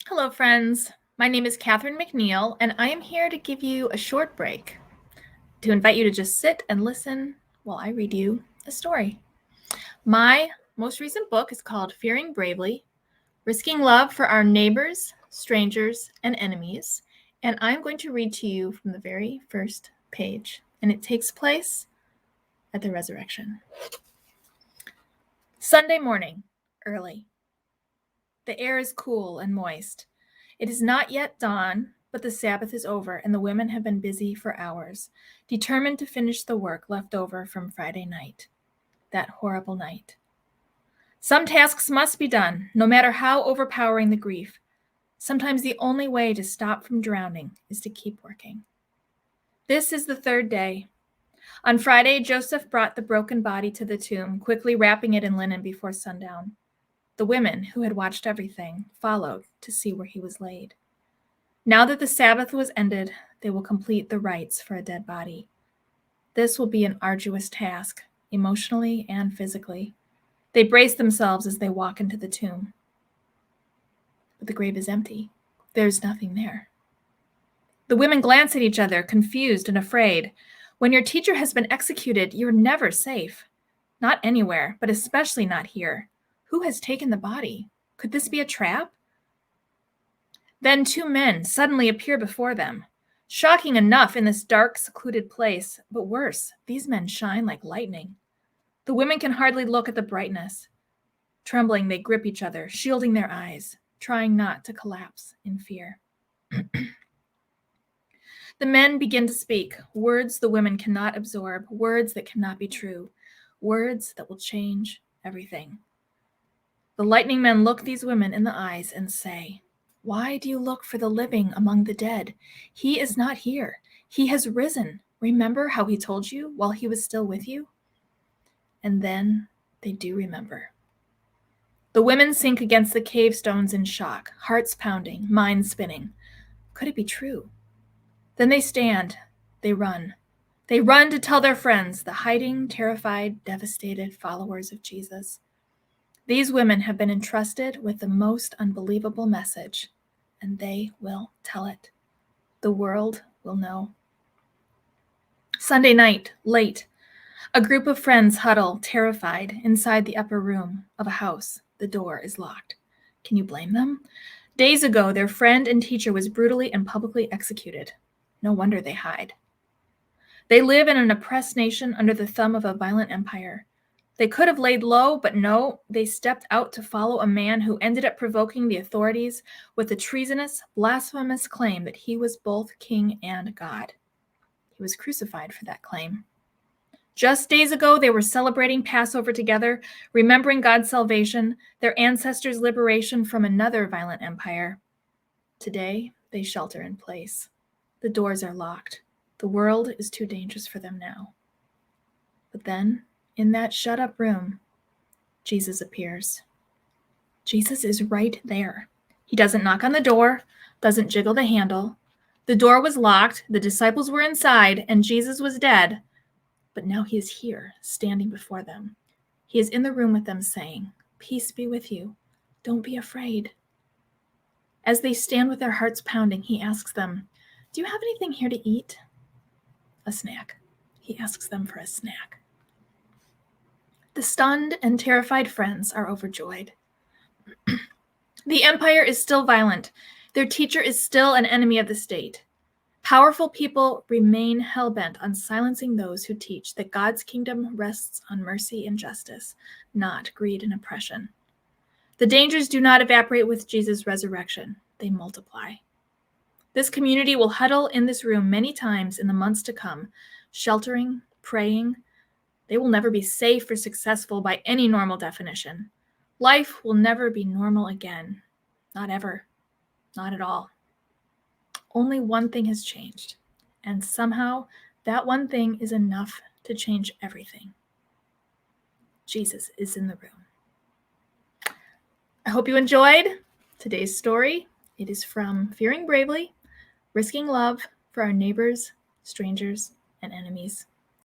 Hello, friends. My name is Catherine McNiel, and I am here to give you a short break to invite you to just sit and listen while I read you a story. My most recent book is called Fearing Bravely, Risking Love for Our Neighbors, Strangers, and Enemies, and I'm going to read to you from the very first page, and it takes place at the resurrection. Sunday morning, early. The air is cool and moist. It is not yet dawn, but the Sabbath is over, and the women have been busy for hours, determined to finish the work left over from Friday night, that horrible night. Some tasks must be done, no matter how overpowering the grief. Sometimes the only way to stop from drowning is to keep working. This is the third day. On Friday, Joseph brought the broken body to the tomb, quickly wrapping it in linen before sundown. The women, who had watched everything, followed to see where he was laid. Now that the Sabbath was ended, they will complete the rites for a dead body. This will be an arduous task, emotionally and physically. They brace themselves as they walk into the tomb. But the grave is empty. There's nothing there. The women glance at each other, confused and afraid. When your teacher has been executed, you're never safe. Not anywhere, but especially not here. Who has taken the body? Could this be a trap? Then two men suddenly appear before them. Shocking enough in this dark, secluded place, but worse, these men shine like lightning. The women can hardly look at the brightness. Trembling, they grip each other, shielding their eyes, trying not to collapse in fear. The men begin to speak, words the women cannot absorb, words that cannot be true, words that will change everything. The lightning men look these women in the eyes and say, "Why do you look for the living among the dead? He is not here. He has risen. Remember how he told you while he was still with you?" And then they do remember. The women sink against the cave stones in shock, hearts pounding, minds spinning. Could it be true? Then they stand. They run. They run to tell their friends, the hiding, terrified, devastated followers of Jesus. These women have been entrusted with the most unbelievable message, and they will tell it. The world will know. Sunday night, late. A group of friends huddle, terrified, inside the upper room of a house. The door is locked. Can you blame them? Days ago, their friend and teacher was brutally and publicly executed. No wonder they hide. They live in an oppressed nation under the thumb of a violent empire. They could have laid low, but no, they stepped out to follow a man who ended up provoking the authorities with the treasonous, blasphemous claim that he was both king and God. He was crucified for that claim. Just days ago, they were celebrating Passover together, remembering God's salvation, their ancestors' liberation from another violent empire. Today, they shelter in place. The doors are locked. The world is too dangerous for them now. But then, in that shut-up room, Jesus appears. Jesus is right there. He doesn't knock on the door, doesn't jiggle the handle. The door was locked, the disciples were inside, and Jesus was dead. But now he is here, standing before them. He is in the room with them, saying, "Peace be with you. Don't be afraid." As they stand with their hearts pounding, he asks them, "Do you have anything here to eat?" A snack. He asks them for a snack. The stunned and terrified friends are overjoyed. The empire is still violent. Their teacher is still an enemy of the state. Powerful people remain hell-bent on silencing those who teach that God's kingdom rests on mercy and justice, not greed and oppression. The dangers do not evaporate with Jesus' resurrection. They multiply. This community will huddle in this room many times in the months to come, sheltering, praying. They will never be safe or successful by any normal definition. Life will never be normal again. Not ever. Not at all. Only one thing has changed, and somehow that one thing is enough to change everything. Jesus is in the room. I hope you enjoyed today's story. It is from Fearing Bravely, Risking Love for Our Neighbors, Strangers, and Enemies.